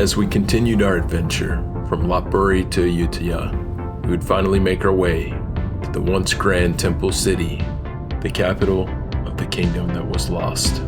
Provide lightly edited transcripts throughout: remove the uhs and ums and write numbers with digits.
As we continued our adventure from Lopburi to Ayutthaya, we would finally make our way to the once grand temple city, the capital of the kingdom that was lost.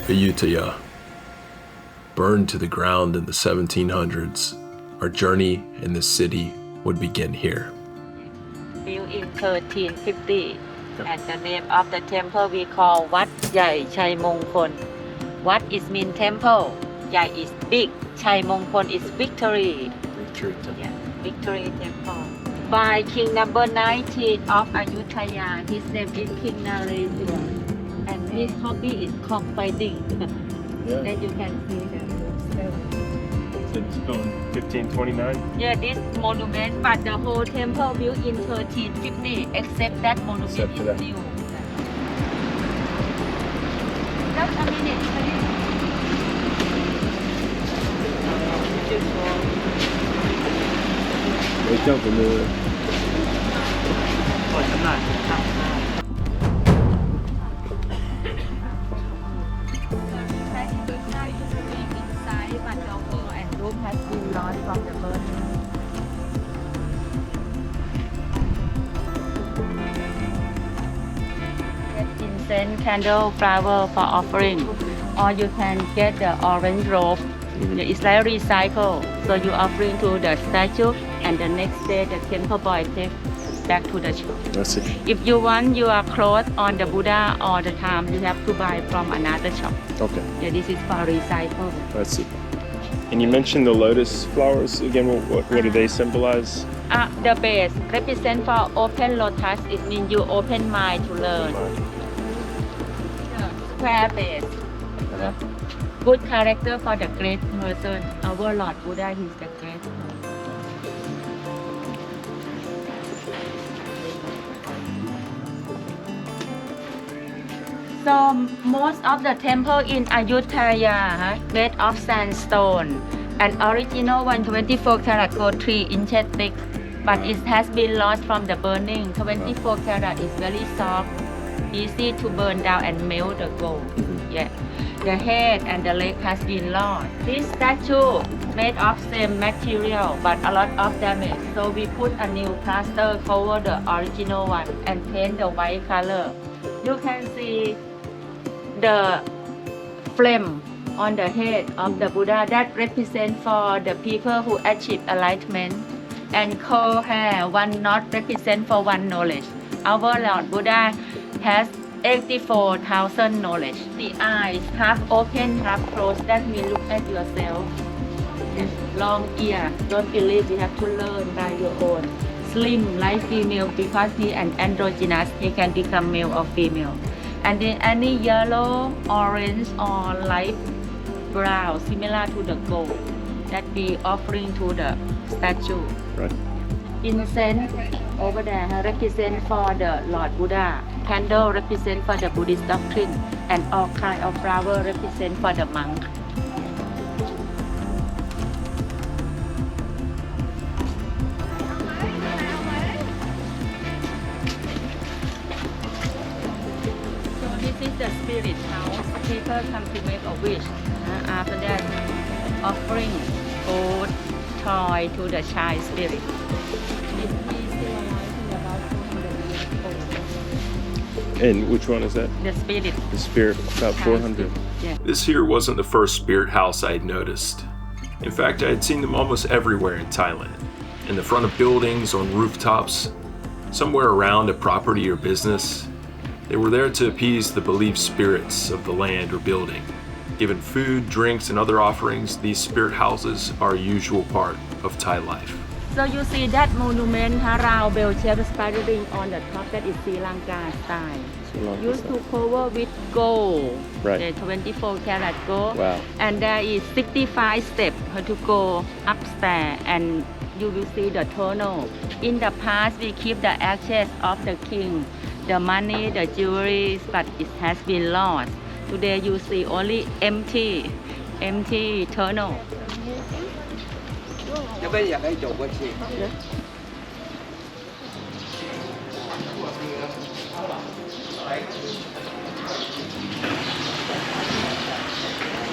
Ayutthaya, burned to the ground in the 1700s, our journey in this city would begin here. Built in 1350, and the name of the temple we call Wat Yai Chai Mongkhon. Wat is mean temple, Yai is big, Chai Mongkhon is victory. Yeah, victory temple. By king number 19 of Ayutthaya, his name is King Naresuan. And his hobby is cockfighting. Yeah. Then you can see the It's built in 1529. yeah, this monument, but the whole temple built in 1350, except that monument Except for is that. new. Just a minute, please. 没这样子呢。 Inside, but the wall and roof has been lost from the burning. Get incense, candle, flower for offering, or you can get the orange robe. It's like recycle. So you offering to the statue, and the next day the temple boy take back to the shop. That's it. If you want your clothes on the Buddha all the time, you have to buy from another shop. Okay, Yeah, this is for recycle. that's it. And you mentioned the lotus flowers again. What do they symbolize? The base represent for open lotus. It means you open mind to learn. Square base. Good character for the great person. Our Lord Buddha is the great. So most of the temple in Ayutthaya made of sandstone, and original 124 karat gold 3 inches thick, but it has been lost from the burning. 24 karat is very soft, easy to burn down and melt the gold. Yeah, the head and the leg has been lost. This statue made of same material, but a lot of damage. So we put a new plaster cover the original one and paint the white color. You can see the flame on the head of the Buddha that represent for the people who achieve enlightenment, and curl hair, one knot represent for one knowledge. Our Lord Buddha has 84,000 knowledge. The eyes half open, half closed. That means look at yourself. Long ear. Don't believe, you have to learn by your own. Slim like female because he an androgynous. He can become male or female. And then any yellow, orange, or light brown, similar to the gold that we offering to the statue. Right. Incense over there represent for the Lord Buddha. Candle represent for the Buddhist doctrine, and all kind of flower represent for the monk. This is the spirit house. People come to make a wish. After that, offering food, toy to the child spirit. This is still alive in about 200 years old. And which one is that? The spirit. The spirit, about 400. Yeah. This here wasn't the first spirit house I had noticed. In fact, I had seen them almost everywhere in Thailand. In the front of buildings, on rooftops, somewhere around a property or business. They were there to appease the believed spirits of the land or building. Given food, drinks, and other offerings, these spirit houses are a usual part of Thai life. So you see that monument, round bell-shaped spiraling on the top, that is Sri Lanka style. Used to cover with gold, Right. the 24 karat gold. Wow. And there is 65 steps to go upstairs, and you will see the tunnel. In the past, we keep the ashes of the king the money, the jewelry, but it has been lost. Today you see only empty tunnel.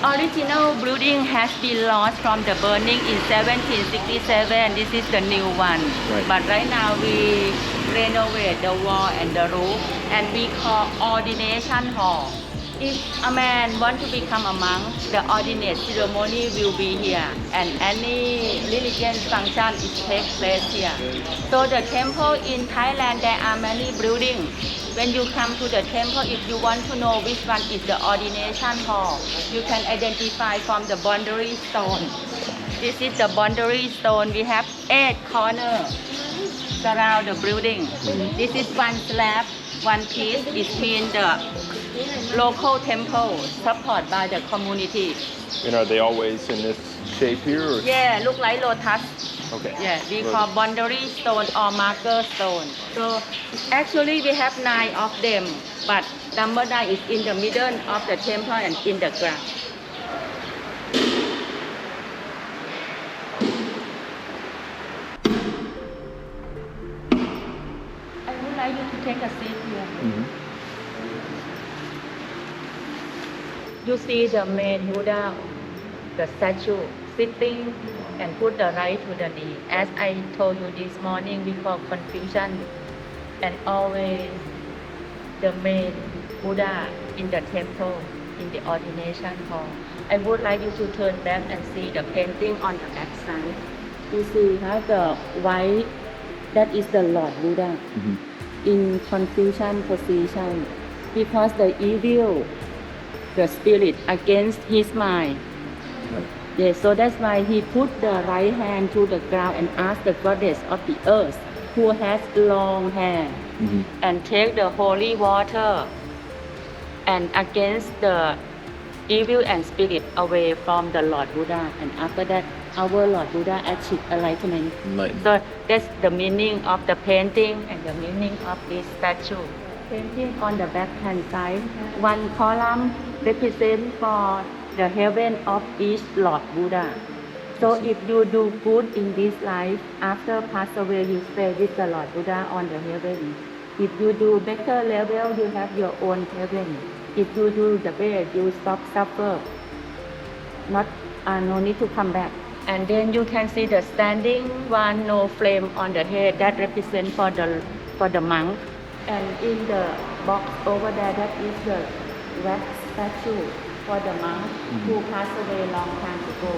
Original building has been lost from the burning in 1767. This is the new one. Right. But right now we renovate the wall and the roof, and we call ordination hall. If a man want to become a monk, the ordinate ceremony will be here, and any religious function is take place here. So the temple in Thailand, there are many buildings. When you come to the temple, if you want to know which one is the ordination hall, you can identify from the boundary stone. This is the boundary stone. We have 8 corners surround the building. This is one slab, one piece. It means the local temple supported by the community. And are they always in this shape here? Or? Yeah, look like lotus. Okay. Yeah, we call boundary stone or marker stone. So actually we have 9 of them, but number 9 is in the middle of the temple and in the ground. I would like you to take a seat here. Mm-hmm. You see the main Buddha, the statue, sitting and put the right to the knee. As I told you this morning, we call confusion, and always the main Buddha in the temple, in the ordination hall. I would like you to turn back and see the painting on the back side. You see how the white, that is the Lord Buddha in confusion position, because the evil, the spirit against his mind. Yes, so that's why he put the right hand to the ground and asked the goddess of the earth, who has long hair, and take the holy water and against the evil and spirit away from the Lord Buddha. And after that, our Lord Buddha achieved enlightenment. So that's the meaning of the painting and the meaning of this statue. Painting on the back hand side, one column represents for the heaven of each Lord Buddha. So if you do good in this life, after pass away, you stay with the Lord Buddha on the heaven. If you do better level, you have your own heaven. If you do the bad, you stop suffer. No need to come back. And then you can see the standing one, no flame on the head. That represents for the monk. And in the box over there, that is the wax statue for the monk who passed away long time ago.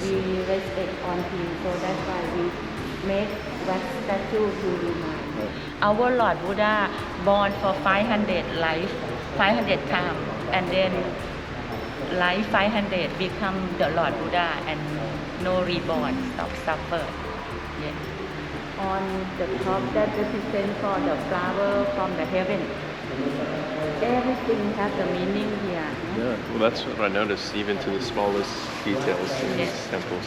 We respect on him, so that's why we make wax statue to remind. Our Lord Buddha born for 500 life, 500 times, and then life 500 become the Lord Buddha and no reborn, stop suffer. Yeah. On the top, that represents for the flower from the heaven. Everything has a meaning here. Yeah, well, that's what I noticed, even to the smallest details in these temples.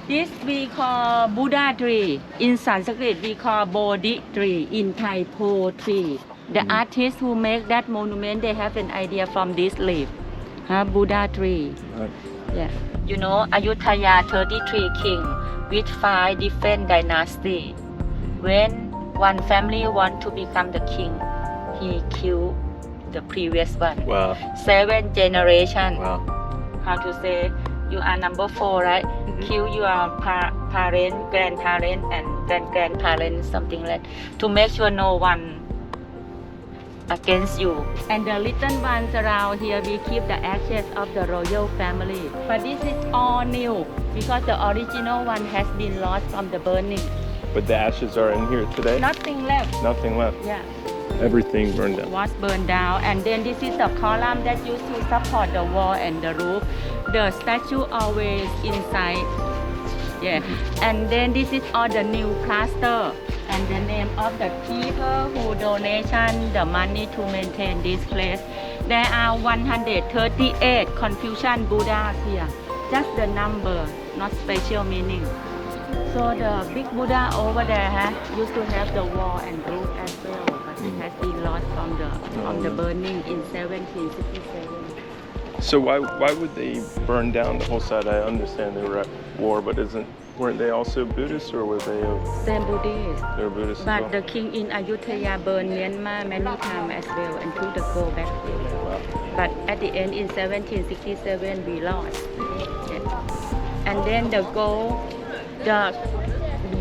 This we call Buddha tree. In Sanskrit, we call Bodhi tree. In Thai, Po tree. The artists who make that monument, they have an idea from this leaf. Buddha tree. Right. Yeah. You know, Ayutthaya 33 king with 5 different dynasties. When one family want to become the king, he killed the previous one. Wow. 7 generations. Wow. How to say, you are number 4, right? Kill your parent, grandparent, and grandparent, something like that, to make sure no one against you. And the little ones around here, we keep the ashes of the royal family. But this is all new because the original one has been lost from the burning. But the ashes are in here today? Nothing left. Nothing left. Yeah. Everything burned down. Was burned down, and then this is the column that used to support the wall and the roof. The statue always inside. Yeah. And then this is all the new plaster and the name of the people who donation the money to maintain this place. There are 138 Confucian Buddhas here. Just the number, not special meaning. So the big Buddha over there used to have the wall and roof as well. But it has been lost from the burning in 1767. So why would they burn down the whole site? I understand they were at war, but weren't they also Buddhists, or were they? Same Buddhist. They were Buddhists as But well? the king in Ayutthaya burned Myanmar many times as well and took the gold back here. But at the end in 1767 we lost. Yes. And then the gold, the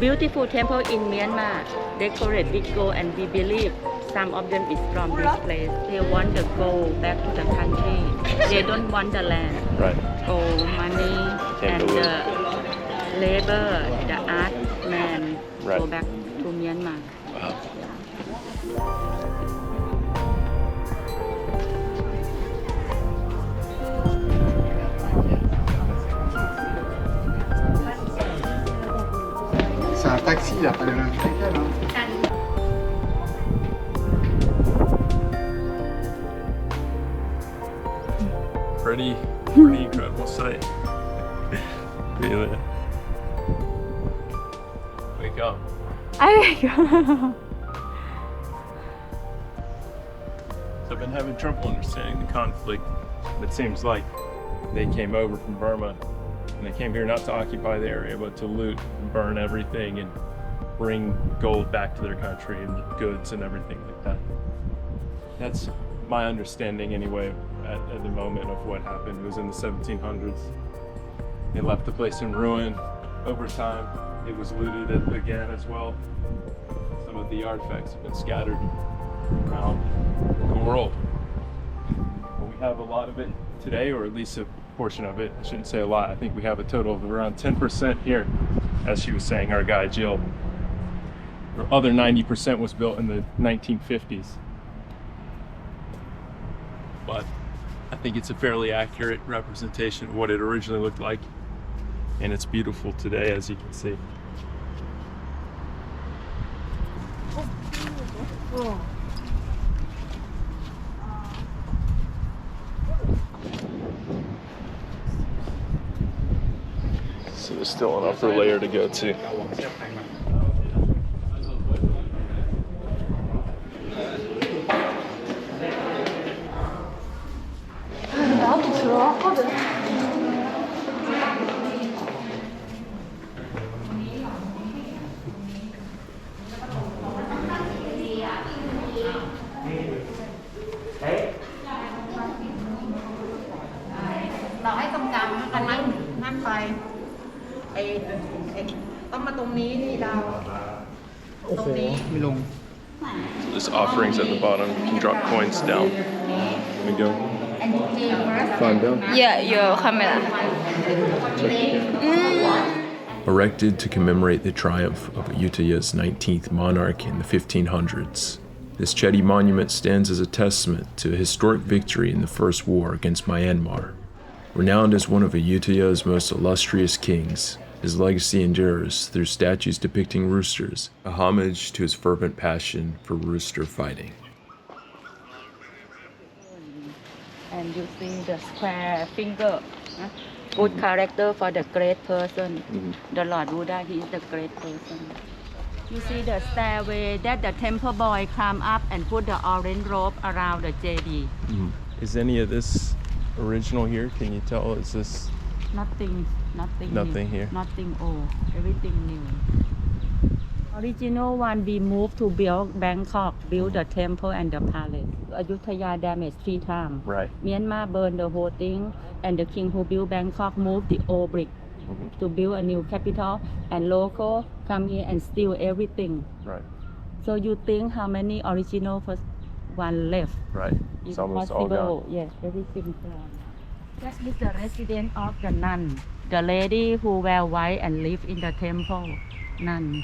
beautiful temple in Myanmar, decorated with gold, and we believe some of them is from this place. They want the gold back to the country. They don't want the land. Right. Gold, money, and the labor, the art man Right. go back to Myanmar. Wow. C'est un taxi là, pas le même taxi, hein. Pretty incredible sight. Feel it. Wake up. So I've been having trouble understanding the conflict. It seems like they came over from Burma and they came here not to occupy the area, but to loot and burn everything and bring gold back to their country and goods and everything like that. That's my understanding anyway at the moment of what happened. It was in the 1700s. They left the place in ruin. Over time, it was looted again as well. Some of the artifacts have been scattered around the world. But we have a lot of it today, or at least a portion of it. I shouldn't say a lot. I think we have a total of around 10% here, as she was saying, our guide Jill. The other 90% was built in the 1950s. But I think it's a fairly accurate representation of what it originally looked like. And it's beautiful today, as you can see. So there's still an upper layer to go to. So there's offerings at the bottom. You can drop coins down. There we go. Climb down. Yeah, your camera. Erected to commemorate the triumph of Ayutthaya's 19th monarch in the 1500s, this Chedi monument stands as a testament to a historic victory in the First War against Myanmar. Renowned as one of Ayutthaya's most illustrious kings, his legacy endures through statues depicting roosters, a homage to his fervent passion for rooster fighting. And you see the square finger. Good character for the great person. The Lord Buddha, he is the great person. You see the stairway that the temple boy climb up and put the orange rope around the JD. Is any of this original here? Can you tell? Is this Nothing Nothing new. here. Nothing old. Everything new. Original one we moved to build Bangkok, build the temple and the palace. Ayutthaya damaged 3 times. right? Myanmar burned the whole thing, and the king who built Bangkok moved the old brick to build a new capital, and local come here and steal everything. Right. So you think how many original first one left? Right. It's almost all gone. Yes, everything gone. That is the residence of the nun, the lady who wear white and live in the temple. Nun.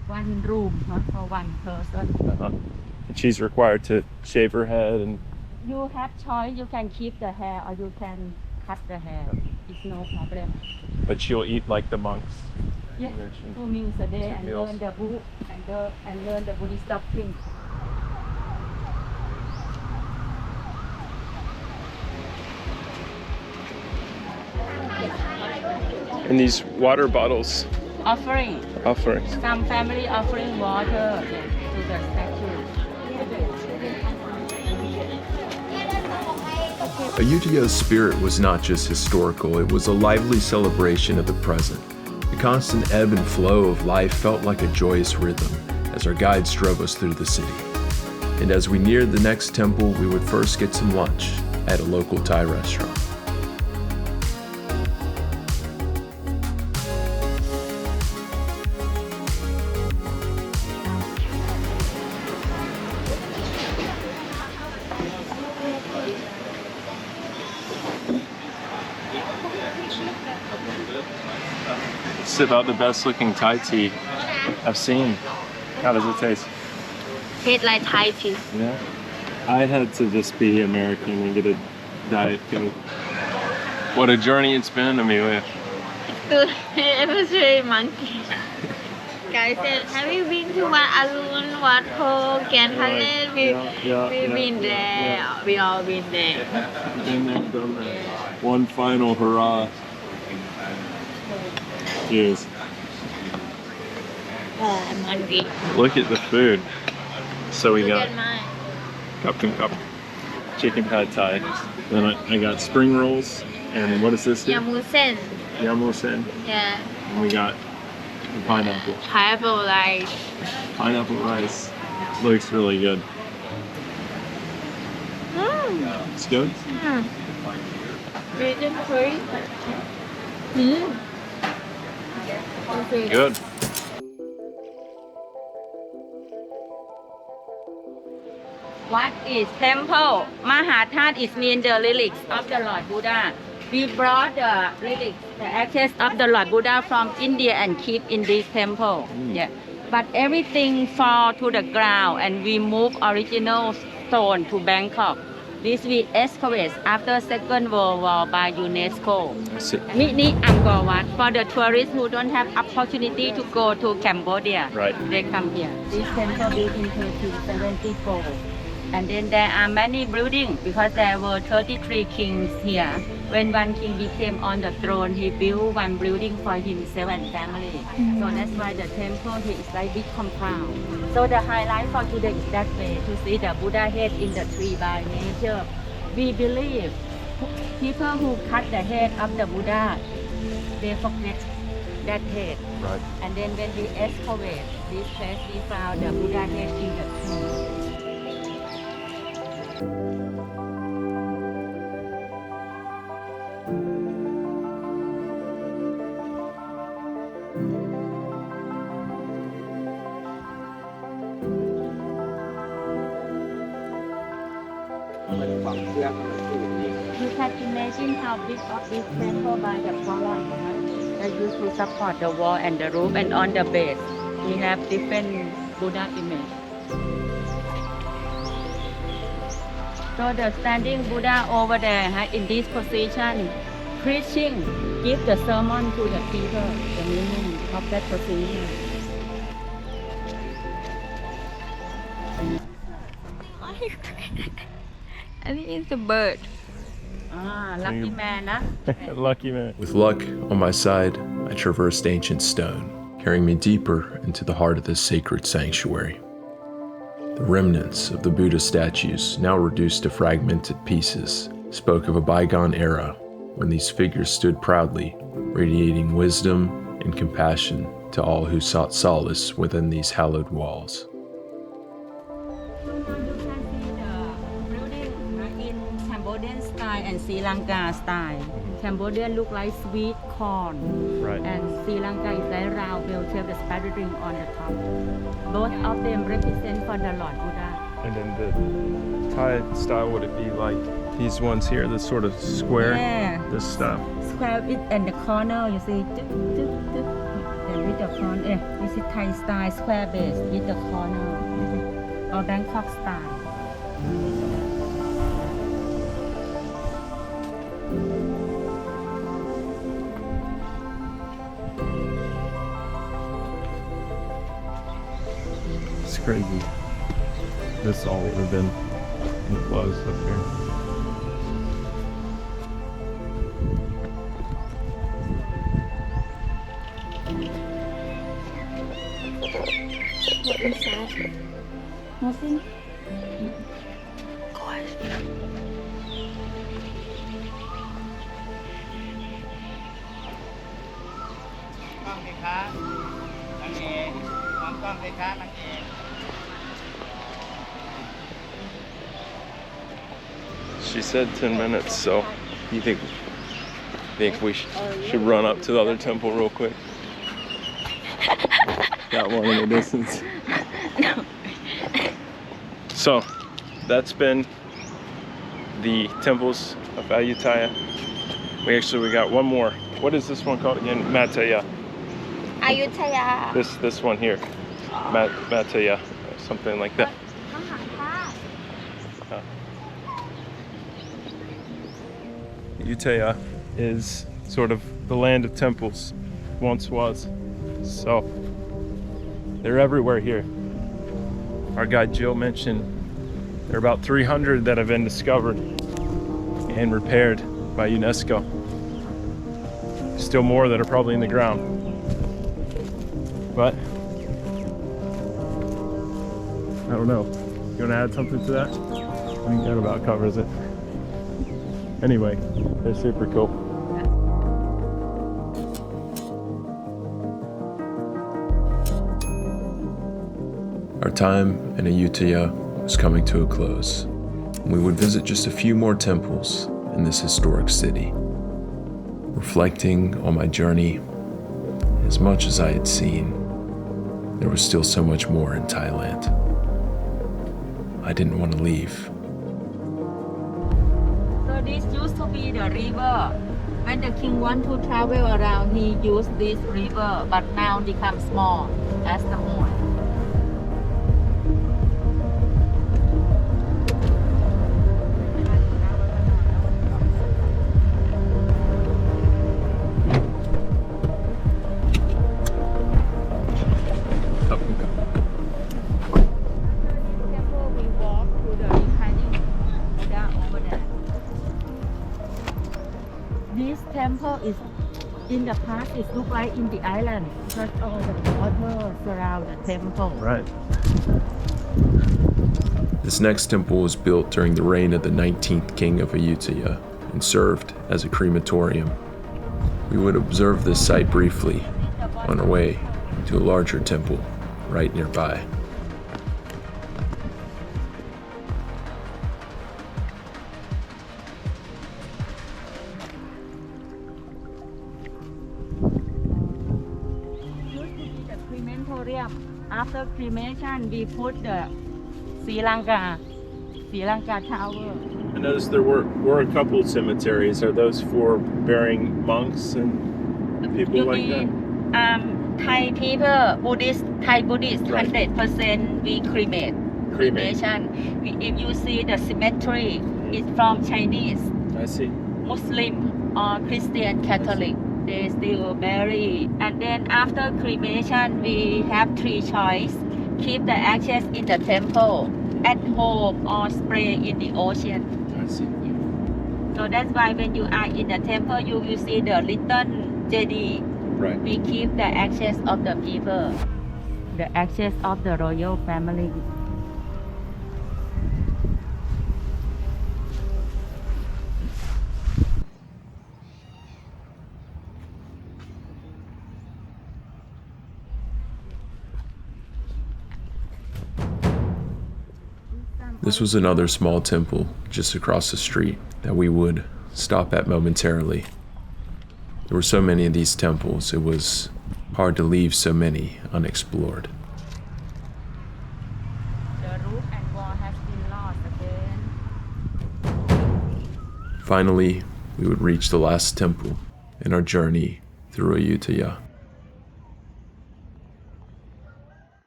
One room for one person. And she's required to shave her head and You have choice. You can keep the hair or you can cut the hair. It's no problem. but she'll eat like the monks. Yes, mentioned. 2 meals a day and Meals. learn the book and learn the Buddhist doctrine. And these water bottles Offering. offerings. Some family offering water to the statue. Ayutthaya's spirit was not just historical, it was a lively celebration of the present. The constant ebb and flow of life felt like a joyous rhythm as our guides drove us through the city. And as we neared the next temple, we would first get some lunch at a local Thai restaurant. It's about the best looking Thai tea I've seen. How does it taste? Taste like Thai tea. Yeah. I had to just be American and get a Diet Coke. What a journey it's been, Amelia. It was really monkey. Guys said, have you been to Wat Arun, Wat Ho, Can Thailand? We've been there. Yeah. We all been there. Been there, done that. One final hurrah. Cheers. I'm hungry. Look at the food. So we Look got at mine. cup, chicken pad Thai. Then I got spring rolls. And what is this here? Yamu sen. Yamo sen. Yeah. And we got the pineapple. Pineapple rice. Pineapple rice. Looks really good. It's good? Gluten free. Good. What is temple? Mahathat is mean the relics of the Lord Buddha. We brought the relics, the ashes of the Lord Buddha from India and keep in this temple. Yeah. But everything fall to the ground and we move original stone to Bangkok. This we excavate after Second World War by UNESCO. I see. Ni Angkor Wat for the tourists who don't have opportunity to go to Cambodia. Right. They come here. This temple built in 1374. And then there are many buildings because there were 33 kings here. When one king became on the throne, he built one building for himself and family. So that's why the temple here is like big compound. So the highlight for today is that way, to see the Buddha head in the tree by nature. We believe people who cut the head of the Buddha, they forget that head. Right. And then when we excavate this place, we found the Buddha head in the tree. You can imagine how big of this temple by the column that used to support the wall and the roof, and on the base we have different Buddha image. So the standing Buddha over there in this position, preaching, give the sermon to the people, the meaning of that position. I think it's a bird. Lucky man, huh? Lucky man. With luck on my side, I traversed ancient stone, carrying me deeper into the heart of this sacred sanctuary. The remnants of the Buddha statues, now reduced to fragmented pieces, spoke of a bygone era when these figures stood proudly, radiating wisdom and compassion to all who sought solace within these hallowed walls. Cambodian style and Sri Lanka style. Cambodian look like sweet corn. Right. And Sri Lanka is like round bell-shaped spider ring on the top. Both of them represent for the Lord Buddha. And then the Thai style, would it be like these ones here, this sort of square? Yeah. This stuff. Square it and the corner, you see. And with the corner, this is Thai style, square base with the corner. Or Bangkok style. It's crazy. This all would have been enclosed up here. What inside? Nothing. She said 10 minutes, so you think we should run up to the other temple real quick? Got one in the distance. No. So that's been the temples of Ayutthaya. We got one more. What is this one called again? Mataya. Ayutthaya. This one here. Mataya. Something like that. Ayutthaya is sort of the land of temples, once was. So they're everywhere here. Our guide Jill mentioned there are about 300 that have been discovered and repaired by UNESCO. Still more that are probably in the ground. But I don't know. You want to add something to that? I think that about covers it. Anyway, they're super cool. Our time in Ayutthaya was coming to a close. We would visit just a few more temples in this historic city. Reflecting on my journey, as much as I had seen, there was still so much more in Thailand. I didn't want to leave. So this used to be the river. When the king want to travel around, he used this river, but now become small as the moon. This temple is in the past. It looked like in the island because all the water surround the temple. Right. This next temple was built during the reign of the 19th king of Ayutthaya and served as a crematorium. We would observe this site briefly on our way to a larger temple right nearby. After cremation, we put the Sri Lanka tower. I noticed there were a couple cemeteries. Are those for burying monks and people like that? Thai people, Thai Buddhist, Right. 100% we cremate. Cremation. If you see the cemetery, it's from Chinese, I see. Muslim, or Christian, Catholic. They still bury. And then after cremation, we have three choices. Keep the ashes in the temple, at home, or spray in the ocean. I see. So that's why when you are in the temple, you will see the little JD. Right. We keep the ashes of the people, the ashes of the royal family. This was another small temple just across the street that we would stop at momentarily. There were so many of these temples, it was hard to leave so many unexplored. The roof and wall has been lost again. Finally, we would reach the last temple in our journey through Ayutthaya.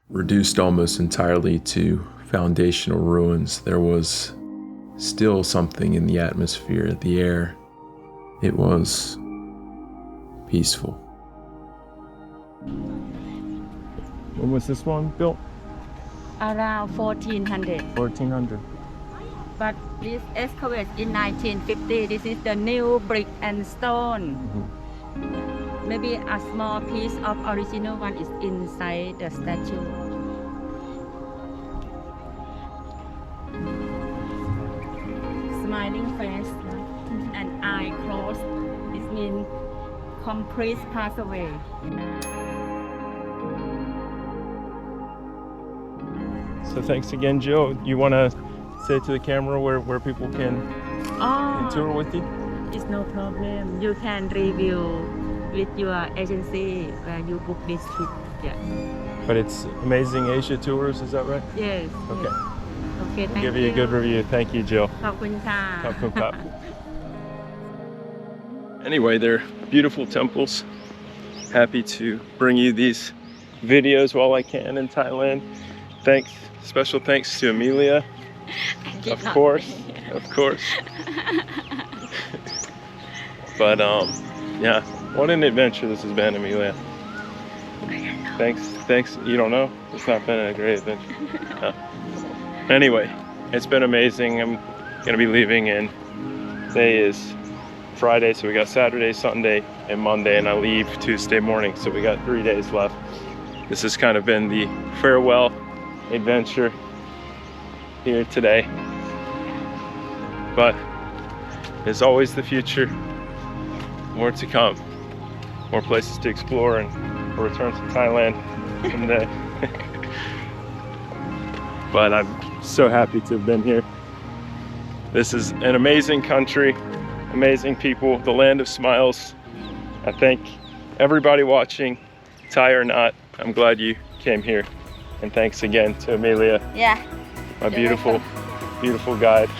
Reduced almost entirely to foundational ruins, there was still something in the atmosphere, the air. It was peaceful. When was this one built? Around 1400. 1400. But this excavated in 1950. This is the new brick and stone. Maybe a small piece of original one is inside the statue. complete pass away. So thanks again, Jill. You want to say to the camera where people can tour with you? It's no problem. You can review with your agency where you book this trip. Yeah. But it's Amazing Asia Tours, is that right? Yes. Okay. Yes. Okay. We'll Thank give you a good review. Thank you, Jill. ขอบคุณค่ะ Anyway, they're beautiful temples. Happy to bring you these videos while I can in Thailand. Thanks, special thanks to Amelia. Of course. But yeah, what an adventure this has been, Amelia. Thanks. You don't know? It's not been a great adventure. No. Anyway, it's been amazing. I'm gonna be leaving in, today is Friday, so we got Saturday, Sunday, and Monday, and I leave Tuesday morning, so we got 3 days left. This has kind of been the farewell adventure here today. But there's always the future, more to come, more places to explore, and a return to Thailand someday. But I'm so happy to have been here. This is an amazing country, amazing people, the land of smiles. I thank everybody watching, Thai or not. I'm glad you came here. And thanks again to Amelia, Yeah. my beautiful guide.